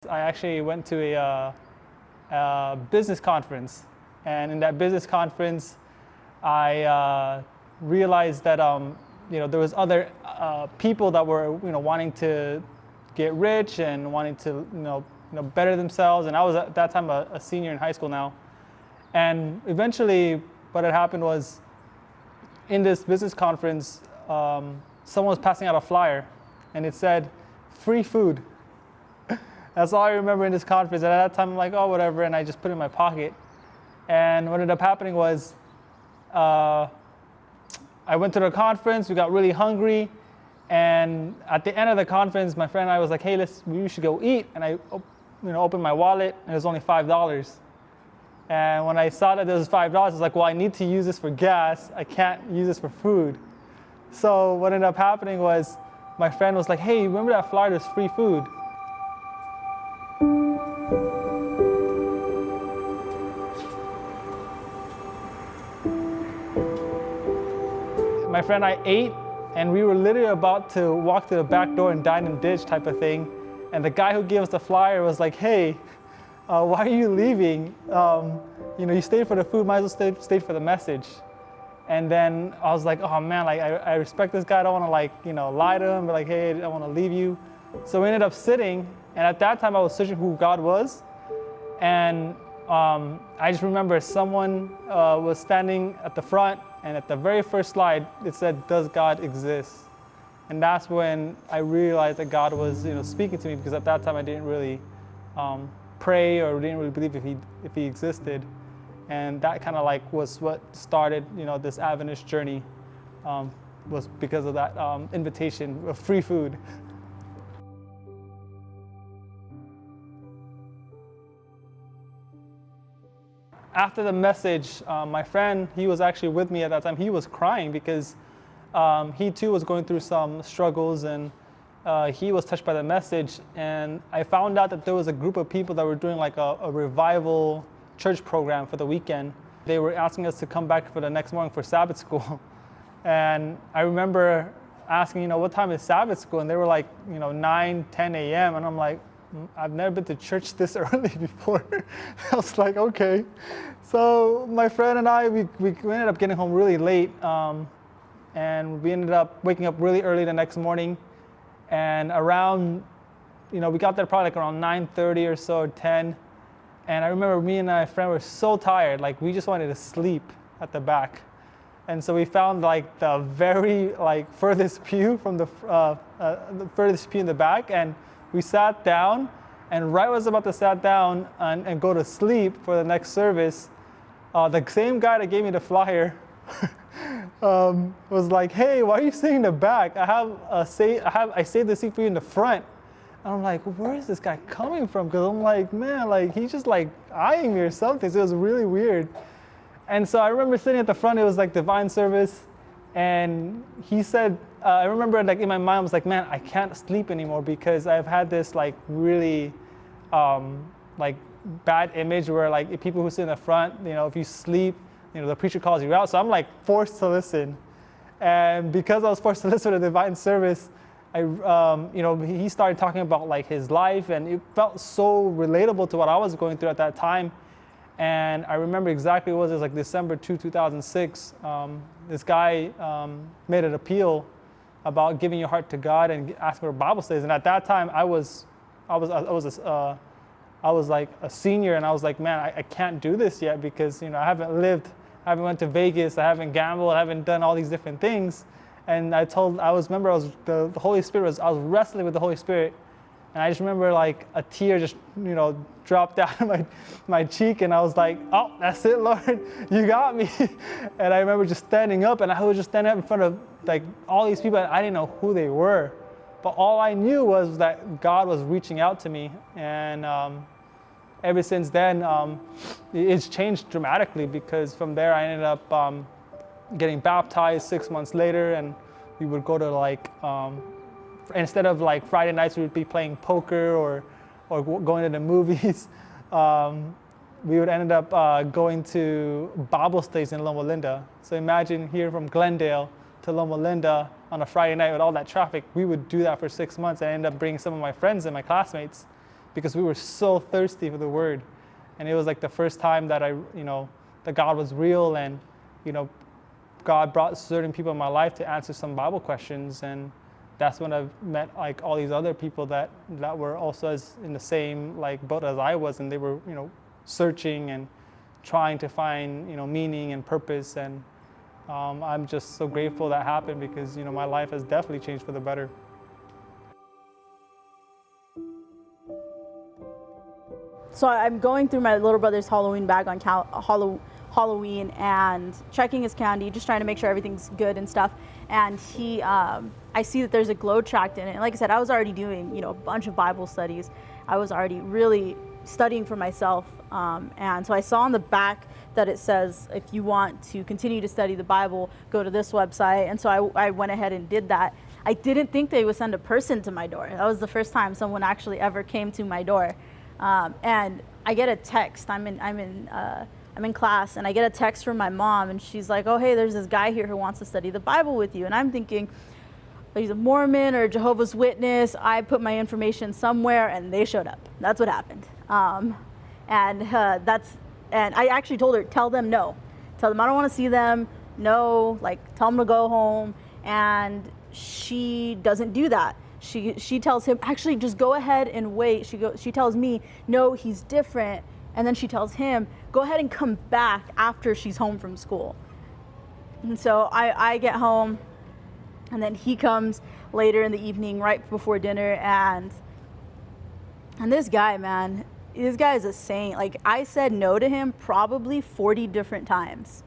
I actually went to a business conference. And in that business conference, I realized that there was other people that were wanting to get rich and wanting to better themselves. And I was at that time a senior in high school now. And eventually, what had happened was, in this business conference, someone was passing out a flyer, and it said, "Free food." That's all I remember in this conference. And at that time, I'm like, oh, whatever, and I just put it in my pocket. And what ended up happening was, I went to the conference, we got really hungry, and at the end of the conference, my friend and I was like, hey, we should go eat. And I opened my wallet, and it was only $5. And when I saw that there was $5, I was like, well, I need to use this for gas. I can't use this for food. So what ended up happening was, my friend was like, hey, remember that flyer, there's free food. My friend and I ate, and we were literally about to walk to the back door and dine and ditch type of thing. And the guy who gave us the flyer was like, hey, why are you leaving? You stayed for the food, might as well stay for the message. And then I was like, oh man, I respect this guy. I don't want to lie to him, but like, hey, I don't want to leave you. So we ended up sitting, and at that time I was searching who God was. And I just remember someone was standing at the front, and at the very first slide, it said, "Does God exist?" And that's when I realized that God was, speaking to me, because at that time I didn't really pray or didn't really believe if he existed. And that kind of was what started, this Adventist journey, was because of that invitation of free food. After the message, my friend, he was actually with me at that time. He was crying because he too was going through some struggles, and he was touched by the message. And I found out that there was a group of people that were doing a revival church program for the weekend. They were asking us to come back for the next morning for Sabbath school. And I remember asking, what time is Sabbath school? And they were like, 9, 10 a.m. And I'm like, I've never been to church this early before. I was like, okay. So my friend and I, we ended up getting home really late. And we ended up waking up really early the next morning. And around, we got there probably around 9:30 or so, or 10. And I remember me and my friend were so tired, we just wanted to sleep at the back. And so we found the very furthest pew from the furthest pew in the back, and we sat down. And right when I was about to sit down and go to sleep for the next service, the same guy that gave me the flyer was like, "Hey, why are you sitting in the back? I saved the seat for you in the front." And I'm like, where is this guy coming from? Because I'm like, man, he's just eyeing me or something. So it was really weird. And so I remember sitting at the front. It was divine service. And he said, I remember in my mind, I was like, man, I can't sleep anymore because I've had this really bad image where people who sit in the front, if you sleep, the preacher calls you out. So I'm forced to listen. And because I was forced to listen to the divine service, he started talking about his life, and it felt so relatable to what I was going through at that time. And I remember exactly what it was. It was December 2, 2006. This guy made an appeal about giving your heart to God and asking for Bible studies. And at that time, I was a senior, and I was like, man, I can't do this yet because I haven't went to Vegas, I haven't gambled, I haven't done all these different things. And the Holy Spirit I was wrestling with the Holy Spirit, and I just remember a tear just dropped down my cheek, and I was like, oh, that's it, Lord, you got me. And I remember just standing up, and I was just standing up in front of all these people, and I didn't know who they were, but all I knew was that God was reaching out to me. And ever since then, it's changed dramatically, because from there I ended up getting baptized 6 months later, and we would go to instead of Friday nights, we would be playing poker or going to the movies. We would end up going to Bible studies in Loma Linda. So imagine here from Glendale to Loma Linda on a Friday night with all that traffic. We would do that for 6 months, and I ended up bringing some of my friends and my classmates because we were so thirsty for the Word. And it was like the first time that that God was real, and, God brought certain people in my life to answer some Bible questions. And that's when I've met like all these other people that were also in the same like boat as I was, and they were, searching and trying to find, meaning and purpose. And I'm just so grateful that happened, because, my life has definitely changed for the better. So I'm going through my little brother's Halloween bag on Halloween and checking his candy, just trying to make sure everything's good and stuff. And I see that there's a glow tract in it. And like I said, I was already doing, a bunch of Bible studies. I was already really studying for myself. And so I saw on the back that it says, if you want to continue to study the Bible, go to this website. And so I went ahead and did that. I didn't think they would send a person to my door. That was the first time someone actually ever came to my door. And I get a text. I'm in class, and I get a text from my mom, and she's like, "Oh, hey, there's this guy here who wants to study the Bible with you." And I'm thinking, he's a Mormon or a Jehovah's Witness. I put my information somewhere, and they showed up. That's what happened. And I actually told her, tell them no. Tell them I don't want to see them. No, tell them to go home. And she doesn't do that. She tells him, actually, just go ahead and wait. She tells me, no, he's different. And then she tells him, go ahead and come back after she's home from school. And so I get home, and then he comes later in the evening, right before dinner. And this guy, man, this guy is a saint. I said no to him probably 40 different times.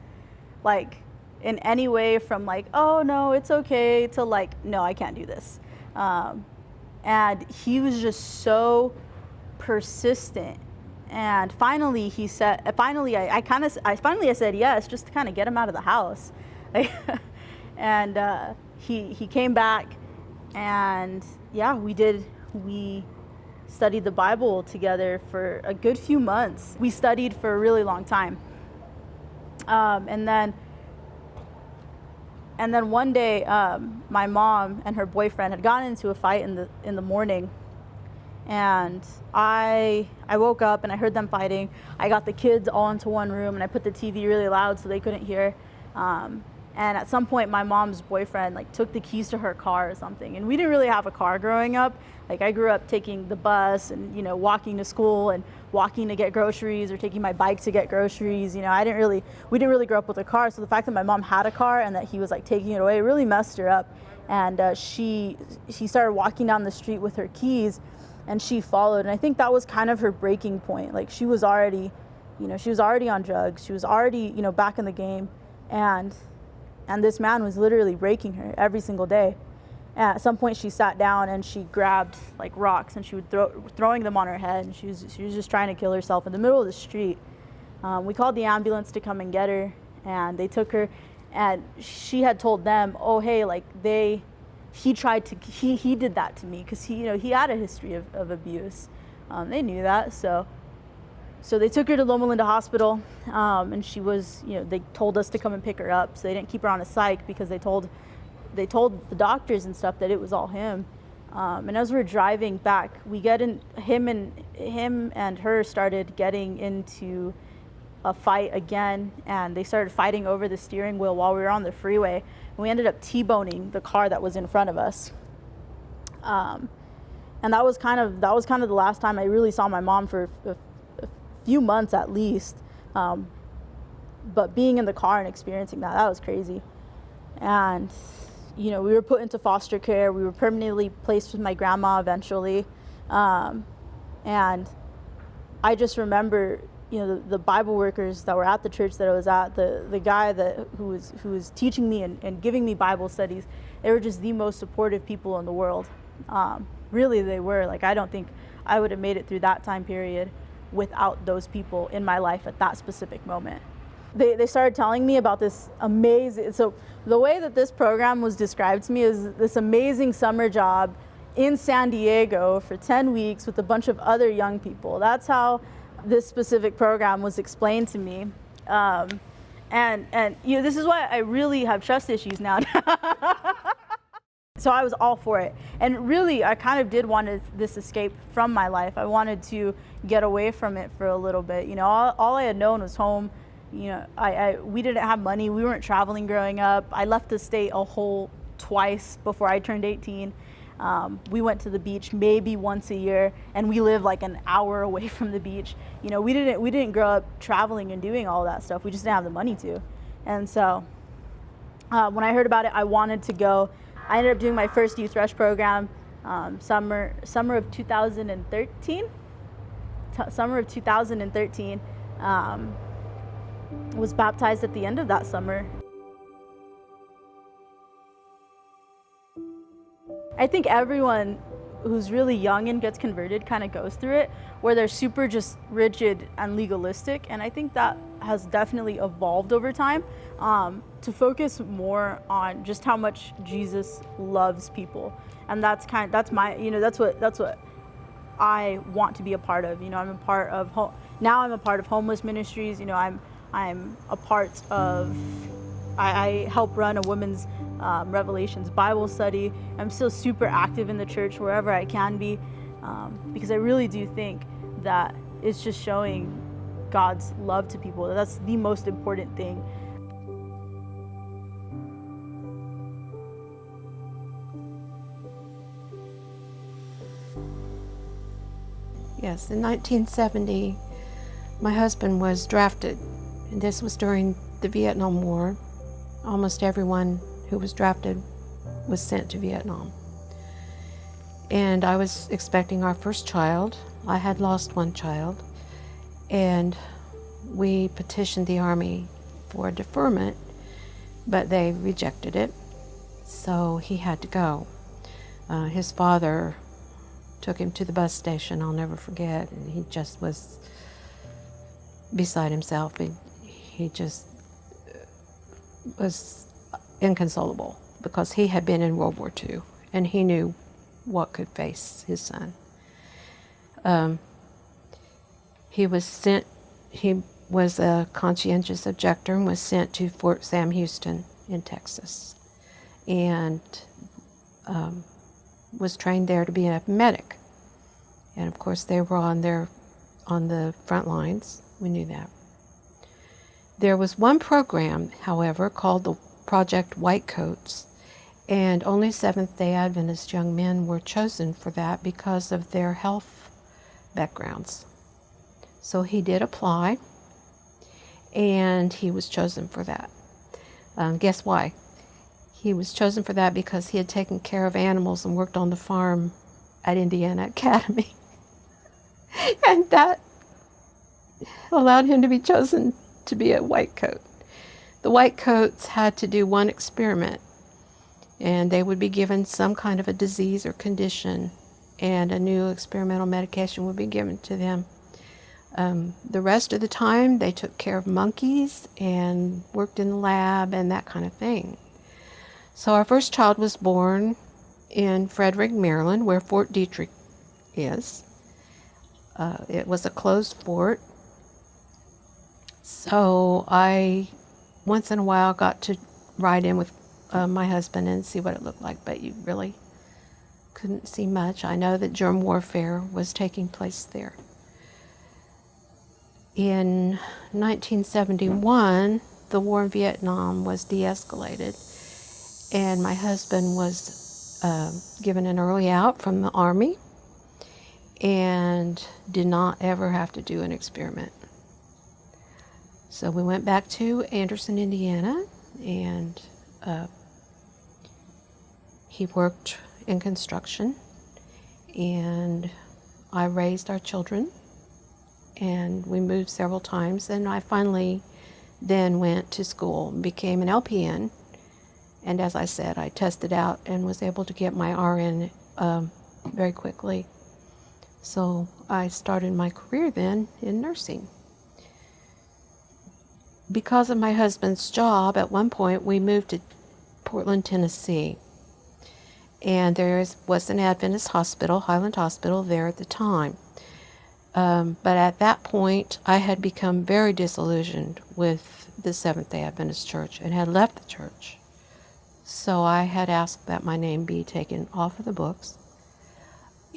In any way from oh, no, it's okay, to no, I can't do this. And he was just so persistent. And finally I said yes, just to kind of get him out of the house. And he came back, and yeah, we studied the Bible together for a good few months. We studied for a really long time. And then one day, my mom and her boyfriend had gotten into a fight in the morning, and I woke up and I heard them fighting. I got the kids all into one room, and I put the TV really loud so they couldn't hear. And at some point, my mom's boyfriend took the keys to her car or something. And we didn't really have a car growing up. I grew up taking the bus and walking to school and walking to get groceries, or taking my bike to get groceries. We didn't really grow up with a car. So the fact that my mom had a car and that he was taking it away really messed her up. And she started walking down the street with her keys, and she followed. And I think that was kind of her breaking point. She was already on drugs. She was already back in the game, and this man was literally breaking her every single day. At some point, she sat down and she grabbed rocks, and she would throwing them on her head, and she was just trying to kill herself in the middle of the street. We called the ambulance to come and get her, and they took her, and she had told them, oh, hey, he did that to me, because he had a history of abuse. They knew that, so they took her to Loma Linda Hospital, and she was, they told us to come and pick her up, so they didn't keep her on a psych, because they told the doctors and stuff that it was all him. And as we're driving back, we get in, him and her started getting into a fight again, and they started fighting over the steering wheel while we were on the freeway. And we ended up T-boning the car that was in front of us. And that was kind of the last time I really saw my mom for a few months at least. But being in the car and experiencing that was crazy. And we were put into foster care. We were permanently placed with my grandma eventually. And I just remember, the Bible workers that were at the church that I was at, the guy who was teaching me and giving me Bible studies, they were just the most supportive people in the world. Really, they were. I don't think I would have made it through that time period without those people in my life at that specific moment. They started telling me about this amazing, so the way that this program was described to me is this amazing summer job in San Diego for 10 weeks with a bunch of other young people. That's how this specific program was explained to me. And this is why I really have trust issues now. So I was all for it. And really, I kind of did want this escape from my life. I wanted to get away from it for a little bit. You know, all I had known was home. You know, we didn't have money. We weren't traveling growing up. I left the state a whole twice before I turned 18. We went to the beach maybe once a year, and we live like an hour away from the beach. You know, we didn't grow up traveling and doing all that stuff. We just didn't have the money to. And so when I heard about it, I wanted to go. I ended up doing my first youth rush program summer of 2013. Summer of 2013. Was baptized at the end of that summer. I think everyone who's really young and gets converted kind of goes through it, where they're super just rigid and legalistic, and I think that has definitely evolved over time to focus more on just how much Jesus loves people, and that's what I want to be a part of. You know, I'm a part of homeless ministries. You know, I'm a part of. I help run a women's Revelations Bible study. I'm still super active in the church wherever I can be, because I really do think that it's just showing God's love to people. That's the most important thing. Yes, in 1970, my husband was drafted, and this was during the Vietnam War. Almost everyone who was drafted was sent to Vietnam. And I was expecting our first child. I had lost one child, and we petitioned the Army for a deferment, but they rejected it, so he had to go. His father took him to the bus station, I'll never forget, and he just was beside himself. He just was inconsolable because he had been in World War II and he knew what could face his son. He was a conscientious objector and was sent to Fort Sam Houston in Texas, and was trained there to be a medic. And of course they were on the front lines. We knew that. There was one program, however, called the Project White Coats, and only Seventh-day Adventist young men were chosen for that because of their health backgrounds. So he did apply, and he was chosen for that. Guess why? He was chosen for that because he had taken care of animals and worked on the farm at Indiana Academy. And that allowed him to be chosen to be a white coat. The white coats had to do one experiment, and they would be given some kind of a disease or condition, and a new experimental medication would be given to them. The rest of the time, they took care of monkeys and worked in the lab and that kind of thing. So our first child was born in Frederick, Maryland, where Fort Detrick is. It was a closed fort. So I, once in a while, got to ride in with my husband and see what it looked like, but you really couldn't see much. I know that germ warfare was taking place there. In 1971, the war in Vietnam was de-escalated, and my husband was given an early out from the Army and did not ever have to do an experiment. So we went back to Anderson, Indiana, and he worked in construction, and I raised our children, and we moved several times, and I finally then went to school and became an LPN, and as I said, I tested out and was able to get my RN very quickly. So I started my career then in nursing. Because of my husband's job, at one point we moved to Portland, Tennessee. And there was an Adventist hospital, Highland Hospital, there at the time. But at that point, I had become very disillusioned with the Seventh-day Adventist Church and had left the church. So I had asked that my name be taken off of the books,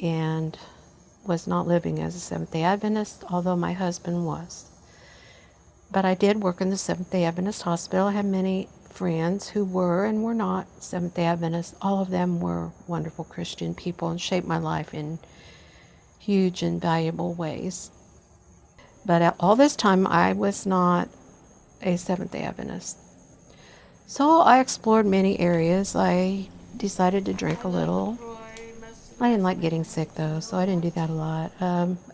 and was not living as a Seventh-day Adventist, although my husband was. But I did work in the Seventh-day Adventist hospital. I had many friends who were and were not Seventh-day Adventists. All of them were wonderful Christian people and shaped my life in huge and valuable ways. But at all this time, I was not a Seventh-day Adventist. So I explored many areas. I decided to drink a little. I didn't like getting sick though, so I didn't do that a lot.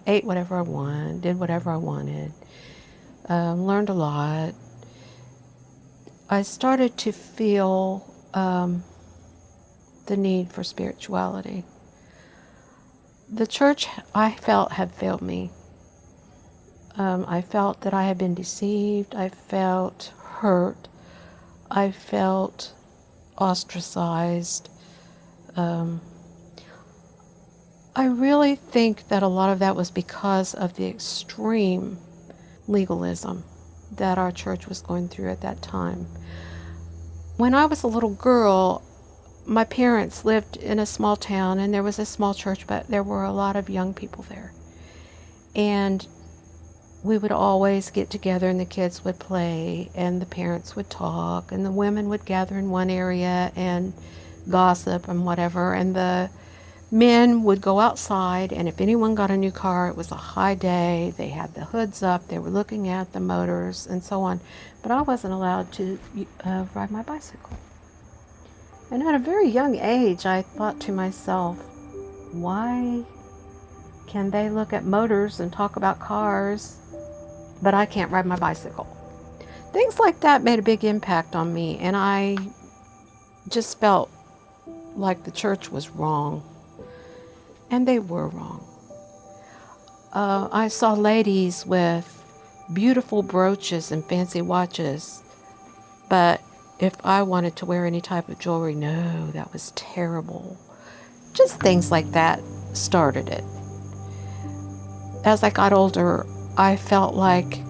Ate whatever I wanted, did whatever I wanted, learned a lot. I started to feel the need for spirituality. The church, I felt, had failed me. I felt that I had been deceived. I felt hurt. I felt ostracized. I really think that a lot of that was because of the extreme legalism that our church was going through at that time. When I was a little girl, my parents lived in a small town, and there was a small church, but there were a lot of young people there. And we would always get together, and the kids would play, and the parents would talk, and the women would gather in one area and gossip and whatever, and the men would go outside, and if anyone got a new car, it was a high day. They had the hoods up, they were looking at the motors and so on. But I wasn't allowed to ride my bicycle. And at a very young age, I thought to myself, why can they look at motors and talk about cars, but I can't ride my bicycle? Things like that made a big impact on me, and I just felt like the church was wrong. And they were wrong. I saw ladies with beautiful brooches and fancy watches, but if I wanted to wear any type of jewelry, no, that was terrible. Just things like that started it. As I got older, I felt like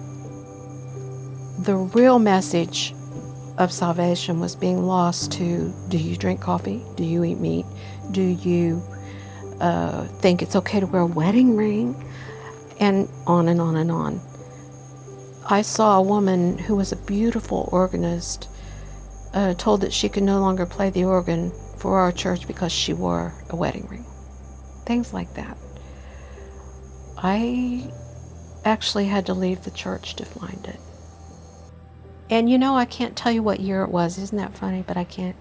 the real message of salvation was being lost to, do you drink coffee? Do you eat meat? Do you think it's okay to wear a wedding ring? And on and on and on. I saw a woman who was a beautiful organist told that she could no longer play the organ for our church because she wore a wedding ring. Things like that. I actually had to leave the church to find it. And you know, I can't tell you what year it was. Isn't that funny? But I can't.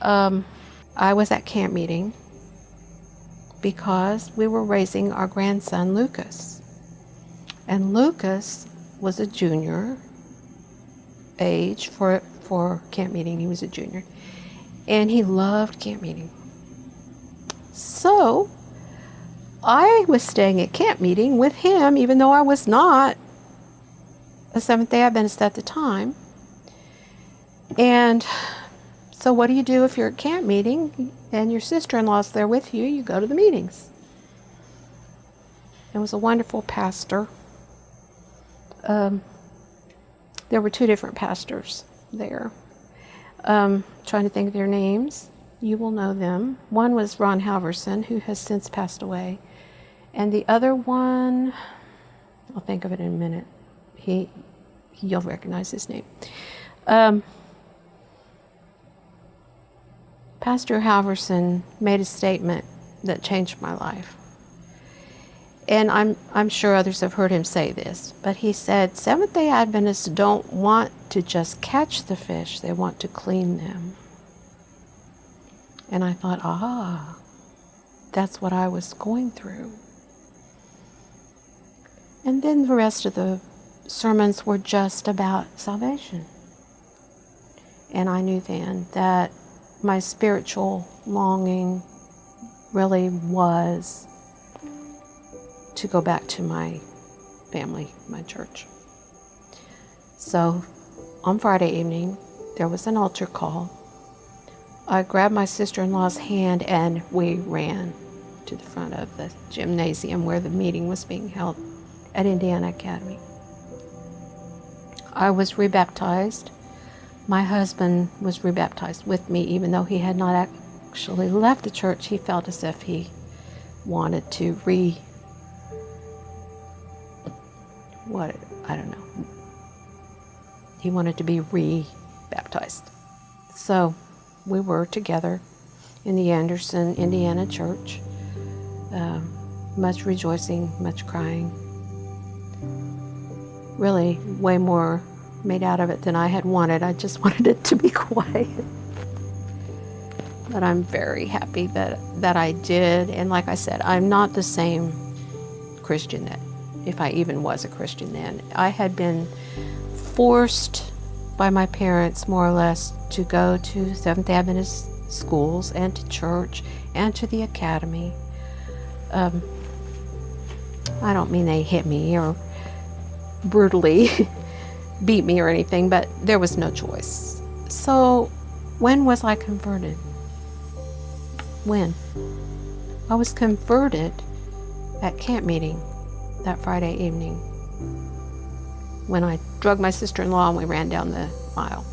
I was at camp meeting because we were raising our grandson, Lucas. And Lucas was a junior age for camp meeting. He was a junior. And he loved camp meeting. So I was staying at camp meeting with him, even though I was not a Seventh-day Adventist at the time. And so what do you do if you're at camp meeting and your sister-in-law's there with you? You go to the meetings. It was a wonderful pastor. There were two different pastors there. Trying to think of their names. You will know them. One was Ron Halverson, who has since passed away. And the other one, I'll think of it in a minute. You'll recognize his name. Pastor Halverson made a statement that changed my life. And I'm sure others have heard him say this, but he said, Seventh-day Adventists don't want to just catch the fish, they want to clean them. And I thought, that's what I was going through. And then the rest of the sermons were just about salvation. And I knew then that my spiritual longing really was to go back to my family, my church. So on Friday evening, there was an altar call. I grabbed my sister-in-law's hand and we ran to the front of the gymnasium where the meeting was being held at Indiana Academy. I was rebaptized my husband was rebaptized with me, even though he had not actually left the church. He felt as if he wanted to he wanted to be re-baptized. So we were together in the Anderson, Indiana church. Much rejoicing, much crying. Really way more made out of it than I had wanted. I just wanted it to be quiet. But I'm very happy that I did. And like I said, I'm not the same Christian that, if I even was a Christian then. I had been forced by my parents, more or less, to go to Seventh-day Adventist schools and to church and to the academy. I don't mean they hit me or brutally beat me or anything, but there was no choice. So when was I converted? When? I was converted at camp meeting that Friday evening when I drugged my sister-in-law and we ran down the aisle.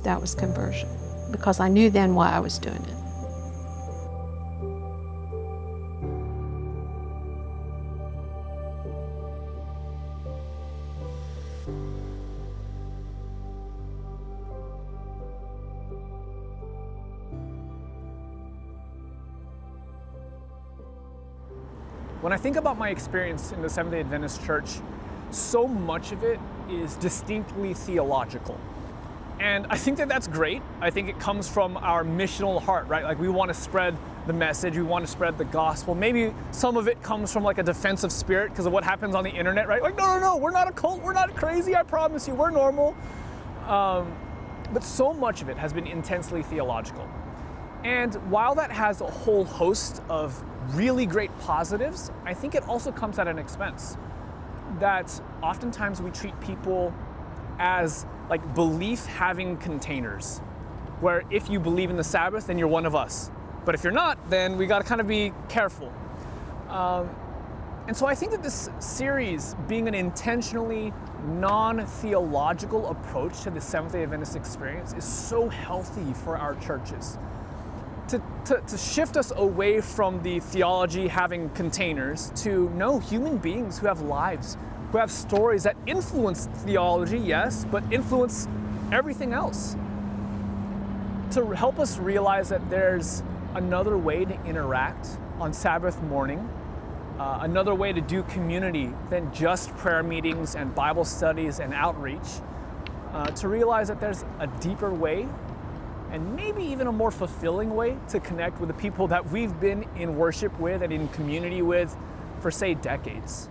That was conversion, because I knew then why I was doing it. When I think about my experience in the Seventh-day Adventist Church, so much of it is distinctly theological. And I think that that's great. I think it comes from our missional heart, right? Like, we want to spread the message, we want to spread the gospel. Maybe some of it comes from like a defensive spirit because of what happens on the internet, right? Like, no, we're not a cult, we're not crazy, I promise you, we're normal. But so much of it has been intensely theological. And while that has a whole host of really great positives, I think it also comes at an expense. That oftentimes we treat people as like belief-having containers, where if you believe in the Sabbath, then you're one of us. But if you're not, then we gotta kind of be careful. And so I think that this series, being an intentionally non-theological approach to the Seventh-day Adventist experience, is so healthy for our churches. To shift us away from the theology having containers to human beings who have lives, who have stories that influence theology, yes, but influence everything else. To help us realize that there's another way to interact on Sabbath morning, another way to do community than just prayer meetings and Bible studies and outreach, to realize that there's a deeper way and maybe even a more fulfilling way to connect with the people that we've been in worship with and in community with for, say, decades.